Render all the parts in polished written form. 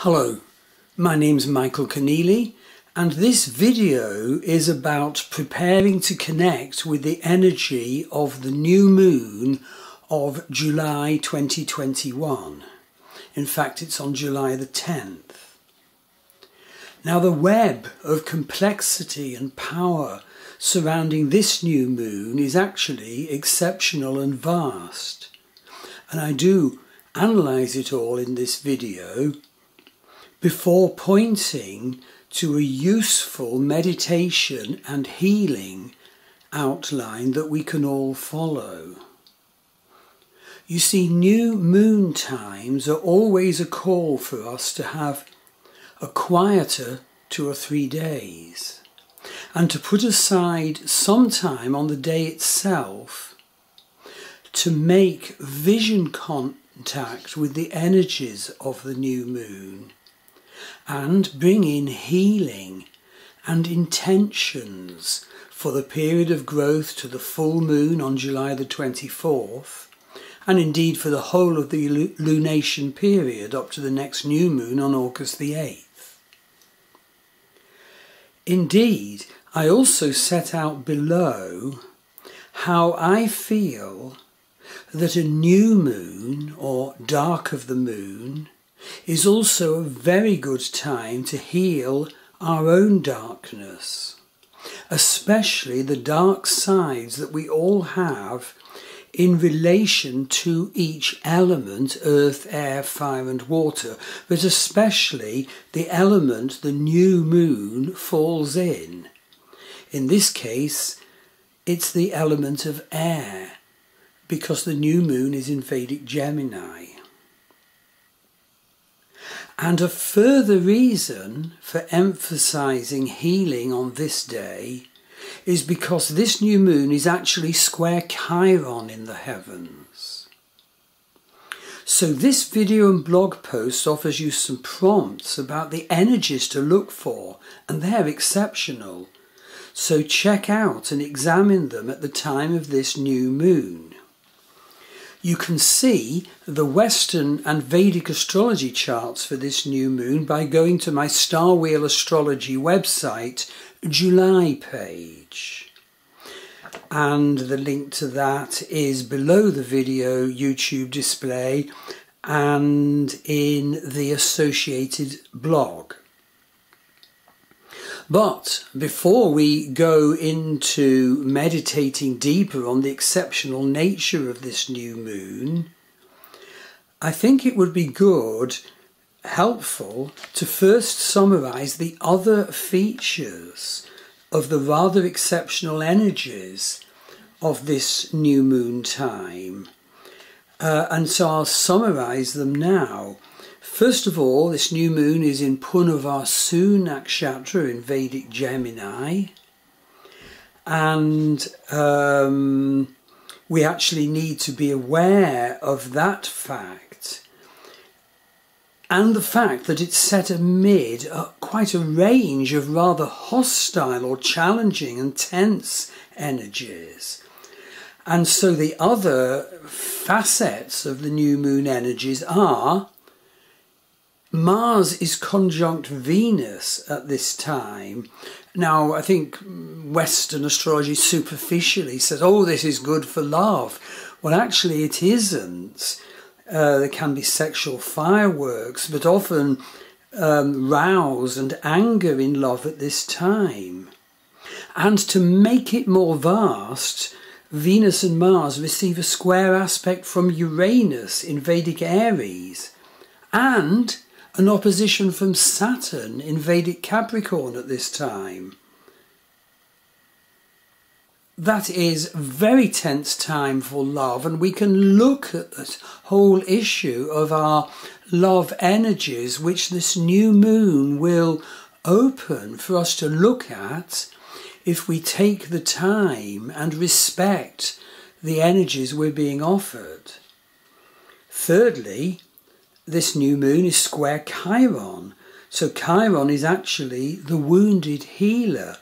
Hello, my name's Michael Conneely, and this video is about preparing to connect with the energy of the new moon of July 2021. In fact, it's on July the 10th. Now, the web of complexity and power surrounding this new moon is actually exceptional and vast, and I do analyse it all in this video before pointing to a useful meditation and healing outline that we can all follow. You see, new moon times are always a call for us to have a quieter 2 or 3 days, and to put aside some time on the day itself to make vision contact with the energies of the new moon and bring in healing and intentions for the period of growth to the full moon on July the 24th, and indeed for the whole of the lunation period up to the next new moon on August the 8th. Indeed, I also set out below how I feel that a new moon, or dark of the moon, is also a very good time to heal our own darkness, especially the dark sides that we all have in relation to each element, earth, air, fire and water, but especially the element the new moon falls in. In this case, it's the element of air, because the new moon is in Vedic Gemini. And a further reason for emphasising healing on this day is because this new moon is actually square Chiron in the heavens. So this video and blog post offers you some prompts about the energies to look for, and they're exceptional. So check out and examine them at the time of this new moon. You can see the Western and Vedic astrology charts for this new moon by going to my Star Wheel Astrology website, July page. And the link to that is below the video YouTube display and in the associated blog. But before we go into meditating deeper on the exceptional nature of this new moon, I think it would be helpful to first summarise the other features of the rather exceptional energies of this new moon time. And so I'll summarise them now. First of all, this new moon is in Puna Vasu Nakshatra in Vedic Gemini, and we actually need to be aware of that fact, and the fact that it's set amid quite a range of rather hostile or challenging and tense energies. And so the other facets of the new moon energies are: Mars is conjunct Venus at this time. Now, I think Western astrology superficially says, oh, this is good for love. Well, actually it isn't. There can be sexual fireworks, but often rouse and anger in love at this time. And to make it more vast, Venus and Mars receive a square aspect from Uranus in Vedic Aries, and an opposition from Saturn in Vedic Capricorn at this time. That is a very tense time for love, and we can look at this whole issue of our love energies, which this new moon will open for us to look at if we take the time and respect the energies we're being offered. Thirdly, this new moon is square Chiron. So Chiron is actually the wounded healer.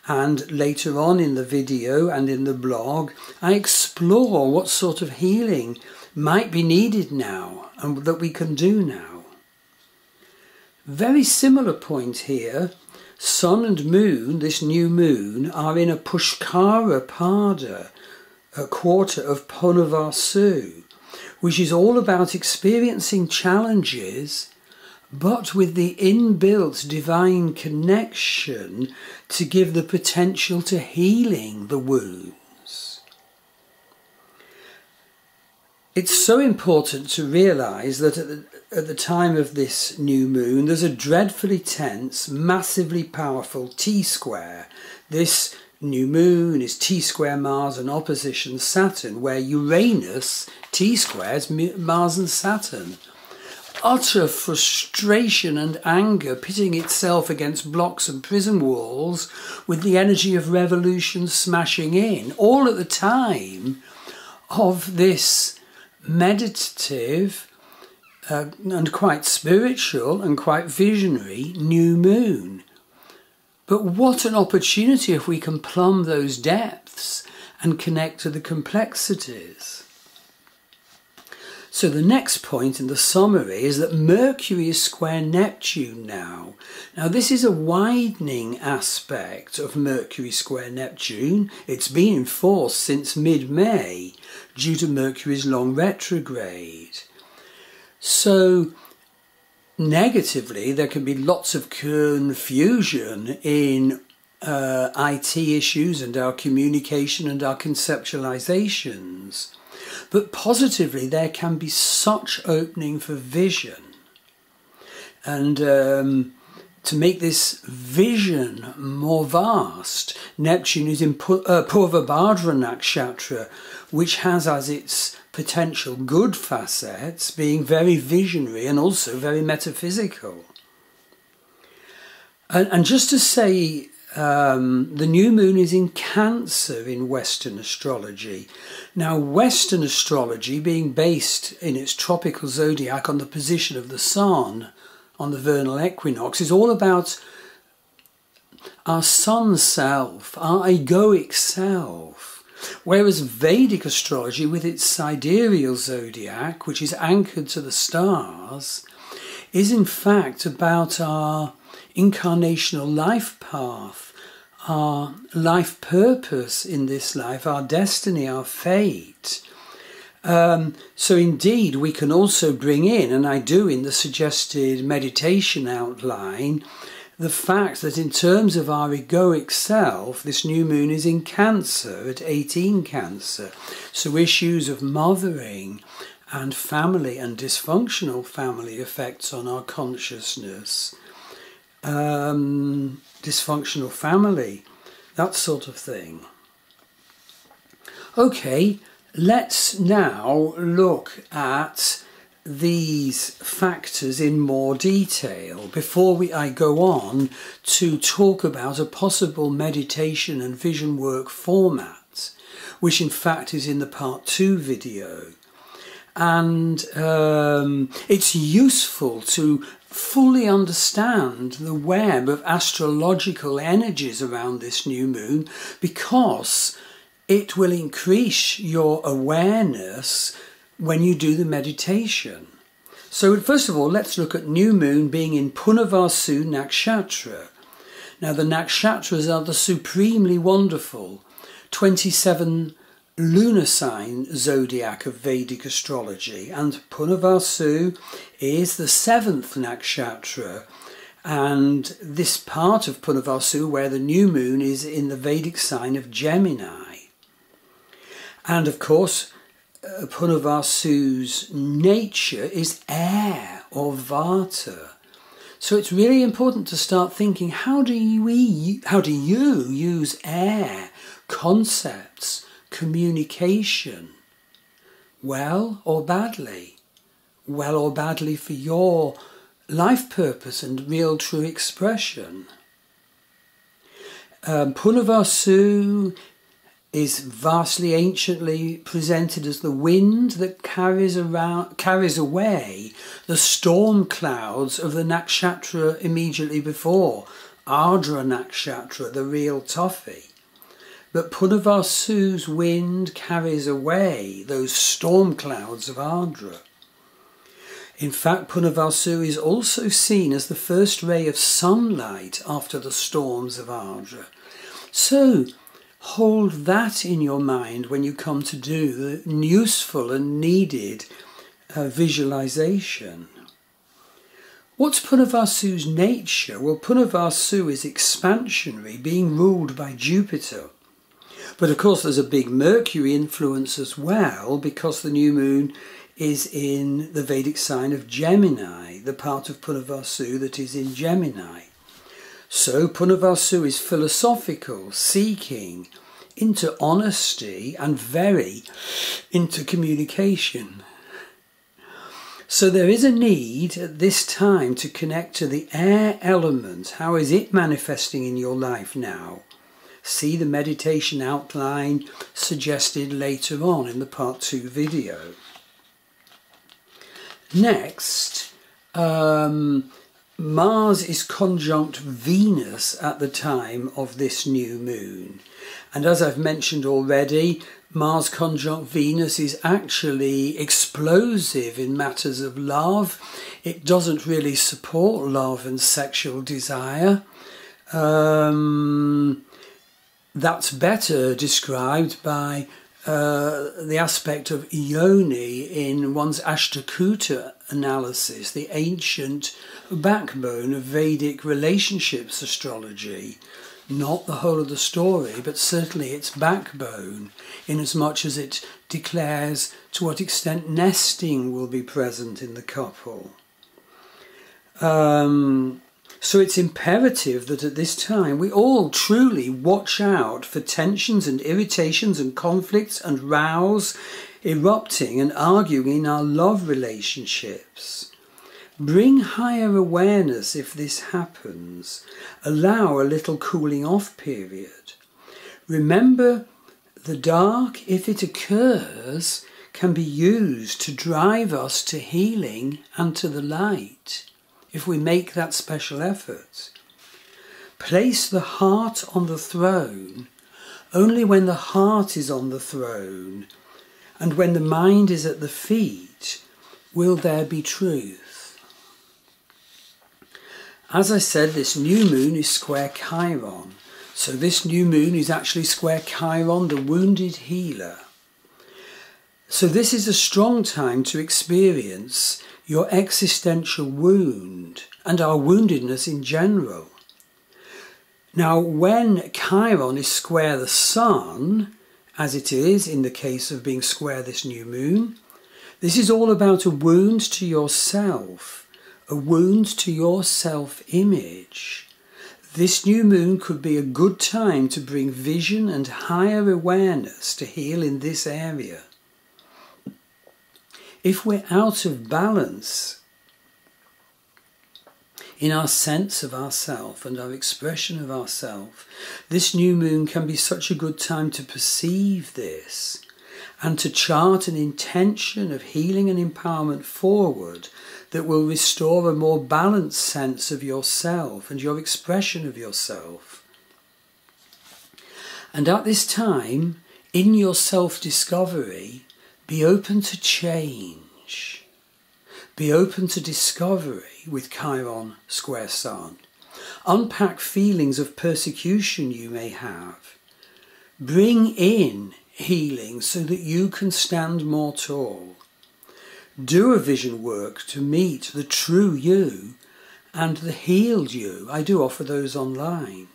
And later on in the video and in the blog, I explore what sort of healing might be needed now and that we can do now. Very similar point here. Sun and Moon, this new moon, are in a Pushkara Pada, a quarter of Puna Vasu, which is all about experiencing challenges, but with the inbuilt divine connection to give the potential to healing the wounds. It's so important to realise that at the time of this new moon, there's a dreadfully tense, massively powerful T-square. This new moon is T-square Mars and opposition Saturn, where Uranus T-squares Mars and Saturn. Utter frustration and anger pitting itself against blocks and prison walls, with the energy of revolution smashing in, all at the time of this meditative and quite spiritual and quite visionary new moon. But what an opportunity if we can plumb those depths and connect to the complexities. So the next point in the summary is that Mercury is square Neptune now. Now this is a widening aspect of Mercury square Neptune. It's been in force since mid-May due to Mercury's long retrograde. So negatively, there can be lots of confusion in IT issues and our communication and our conceptualizations. But positively, there can be such opening for vision. And to make this vision more vast, Neptune is in Purvabhadra Nakshatra, which has as its potential good facets being very visionary and also very metaphysical. And just to say, the new moon is in Cancer in Western astrology. Now, Western astrology, being based in its tropical zodiac on the position of the sun on the vernal equinox, is all about our sun self, our egoic self. Whereas Vedic astrology, with its sidereal zodiac, which is anchored to the stars, is in fact about our incarnational life path, our life purpose in this life, our destiny, our fate. So indeed we can also bring in, and I do in the suggested meditation outline, the fact that in terms of our egoic self, this new moon is in Cancer, at 18 Cancer. So issues of mothering and family and dysfunctional family effects on our consciousness, dysfunctional family, that sort of thing. Okay, let's now look at these factors in more detail before I go on to talk about a possible meditation and vision work format, which in fact is in the part 2 video. And it's useful to fully understand the web of astrological energies around this new moon, because it will increase your awareness when you do the meditation. So first of all, let's look at new moon being in Puna Vasu Nakshatra. Now the nakshatras are the supremely wonderful 27 lunar sign zodiac of Vedic astrology, and Puna Vasu is the 7th nakshatra, and this part of Puna Vasu where the new moon is in the Vedic sign of Gemini. And of course Puna Vasu's nature is air or vata. So it's really important to start thinking, how do you use air concepts, communication, well or badly? Well or badly for your life purpose and real true expression. Puna Vasu is vastly anciently presented as the wind that carries away the storm clouds of the nakshatra immediately before, Ardra Nakshatra, the real toughie. But Puna Vasu's wind carries away those storm clouds of Ardra. In fact, Puna Vasu is also seen as the first ray of sunlight after the storms of Ardra. So, hold that in your mind when you come to do the useful and needed visualization. What's Puna Vasu's nature? Well, Puna Vasu is expansionary, being ruled by Jupiter. But of course there's a big Mercury influence as well, because the new moon is in the Vedic sign of Gemini, the part of Puna Vasu that is in Gemini. So Puna Vasu is philosophical, seeking, into honesty and very into communication. So there is a need at this time to connect to the air element. How is it manifesting in your life now? See the meditation outline suggested later on in the part 2 video. Next, Mars is conjunct Venus at the time of this new moon. And as I've mentioned already, Mars conjunct Venus is actually explosive in matters of love. It doesn't really support love and sexual desire. That's better described by the aspect of yoni in one's Ashtakuta analysis, the ancient backbone of Vedic relationships astrology. Not the whole of the story, but certainly its backbone, in as much as it declares to what extent nesting will be present in the couple. So it's imperative that at this time we all truly watch out for tensions and irritations and conflicts and rows erupting and arguing in our love relationships. Bring higher awareness if this happens. Allow a little cooling off period. Remember, the dark, if it occurs, can be used to drive us to healing and to the light, if we make that special effort. Place the heart on the throne only when the heart is on the throne, and when the mind is at the feet, will there be truth. As I said, this new moon is square Chiron. So this new moon is actually square Chiron, the wounded healer. So this is a strong time to experience your existential wound and our woundedness in general. Now, when Chiron is square the sun, as it is in the case of being square this new moon, this is all about a wound to yourself. A wound to your self-image. This new moon could be a good time to bring vision and higher awareness to heal in this area. If we're out of balance in our sense of ourself and our expression of ourself, this new moon can be such a good time to perceive this and to chart an intention of healing and empowerment forward that will restore a more balanced sense of yourself and your expression of yourself. And at this time, in your self-discovery, be open to change. Be open to discovery with Chiron square Sun. Unpack feelings of persecution you may have. Bring in healing so that you can stand more tall. Do a vision work to meet the true you and the healed you. I do offer those online,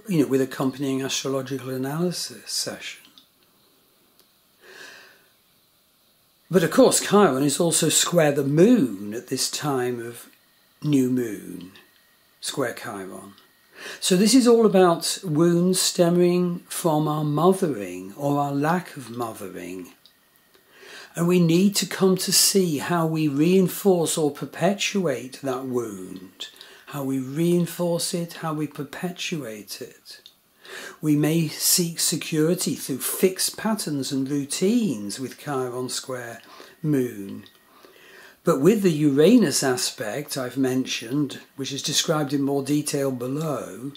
with accompanying astrological analysis session. But of course, Chiron is also square the moon at this time of new moon, square Chiron. So this is all about wounds stemming from our mothering or our lack of mothering. And we need to come to see how we reinforce or perpetuate that wound, how we reinforce it, how we perpetuate it. We may seek security through fixed patterns and routines with Chiron square moon. But with the Uranus aspect I've mentioned, which is described in more detail below,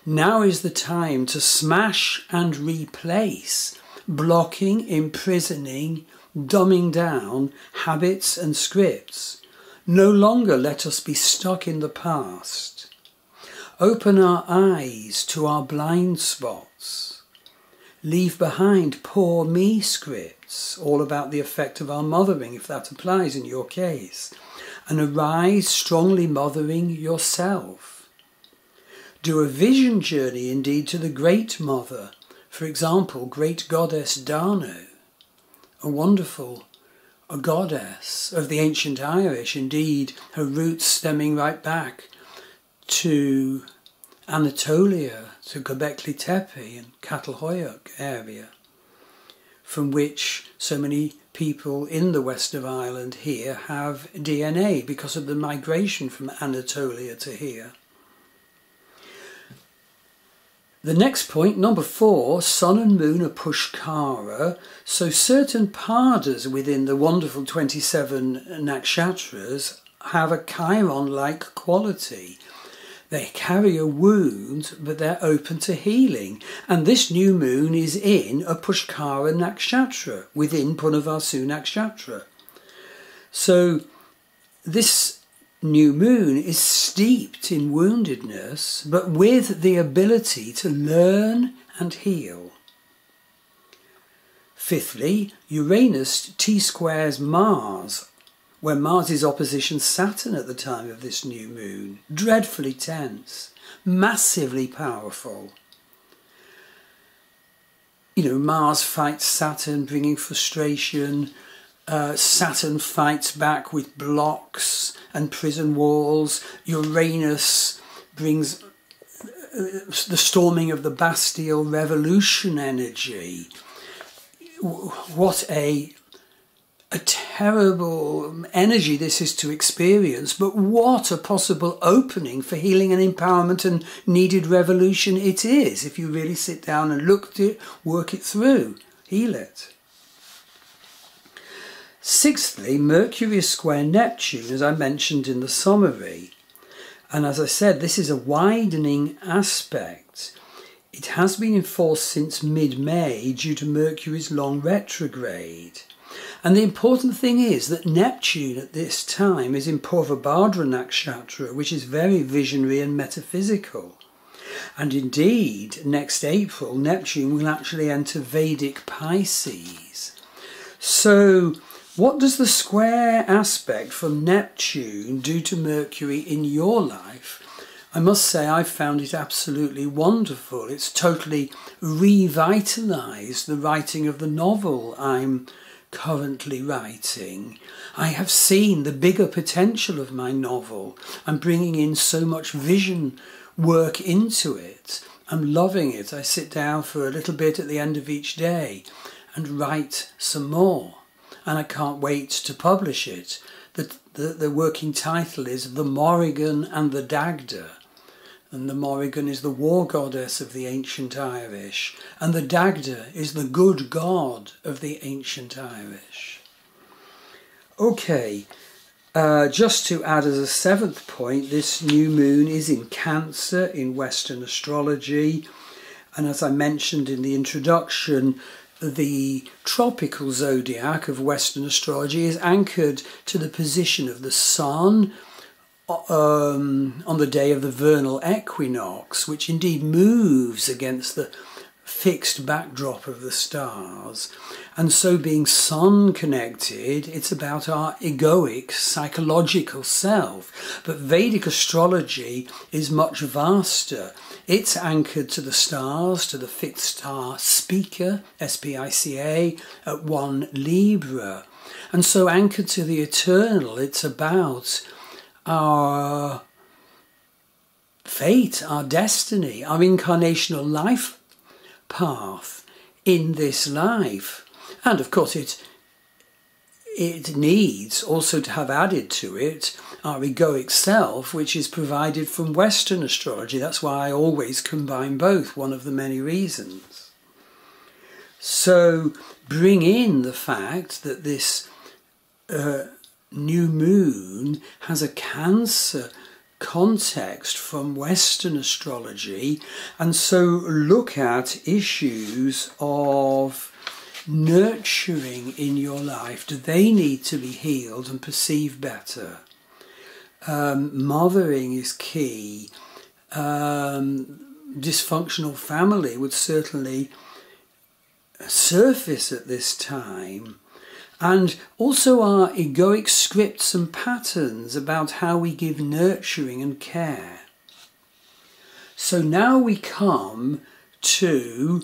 now is the time to smash and replace blocking, imprisoning, dumbing down habits and scripts. No longer let us be stuck in the past. Open our eyes to our blind spots. Leave behind poor me scripts, all about the effect of our mothering, if that applies in your case, and arise strongly mothering yourself. Do a vision journey indeed to the Great Mother, for example, Great Goddess Danu, a goddess of the ancient Irish, indeed her roots stemming right back to Anatolia, to Göbekli Tepe and Catalhoyuk area, from which so many people in the west of Ireland here have DNA because of the migration from Anatolia to here. The next point, number 4, Sun and Moon are Pushkara, so certain padas within the wonderful 27 nakshatras have a Chiron-like quality. They carry a wound, but they're open to healing. And this new moon is in a Pushkara nakshatra, within Puna Vasu nakshatra. So this new moon is steeped in woundedness, but with the ability to learn and heal. Fifthly, Uranus T-squares Mars, where Mars is opposition Saturn at the time of this new moon. Dreadfully tense, massively powerful. You know, Mars fights Saturn, bringing frustration. Saturn fights back with blocks and prison walls. Uranus brings the storming of the Bastille revolution energy. What a terrible energy this is to experience, but what a possible opening for healing and empowerment and needed revolution it is, if you really sit down and look at it, work it through, heal it. Sixthly, Mercury is square Neptune, as I mentioned in the summary. And as I said, this is a widening aspect. It has been in force since mid-May due to Mercury's long retrograde. And the important thing is that Neptune at this time is in Purvabhadra Nakshatra, which is very visionary and metaphysical. And indeed, next April, Neptune will actually enter Vedic Pisces. So what does the square aspect from Neptune do to Mercury in your life? I must say I found it absolutely wonderful. It's totally revitalised the writing of the novel I'm currently writing. I have seen the bigger potential of my novel. I'm bringing in so much vision work into it. I'm loving it. I sit down for a little bit at the end of each day and write some more. And I can't wait to publish it. The working title is The Morrigan and the Dagda. And the Morrigan is the war goddess of the ancient Irish. And the Dagda is the good god of the ancient Irish. Okay, just to add as a 7th point, this new moon is in Cancer in Western astrology. And as I mentioned in the introduction, the tropical zodiac of Western astrology is anchored to the position of the Sun on the day of the vernal equinox, which indeed moves against the fixed backdrop of the stars. And so being Sun connected, it's about our egoic, psychological self. But Vedic astrology is much vaster. It's anchored to the stars, to the fixed star Spica, S-P-I-C-A, at 1 Libra. And so anchored to the eternal, it's about our fate, our destiny, our incarnational life path in this life. And of course it needs also to have added to it our egoic self, which is provided from Western astrology. That's why I always combine both, one of the many reasons. So bring in the fact that this new moon has a Cancer context from Western astrology, and so look at issues of nurturing in your life? Do they need to be healed and perceived better? Mothering is key. Dysfunctional family would certainly surface at this time. And also our egoic scripts and patterns about how we give nurturing and care. So now we come to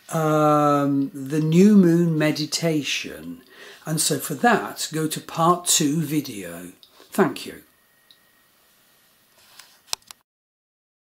the new moon meditation. And so for that, go to part 2 video. Thank you.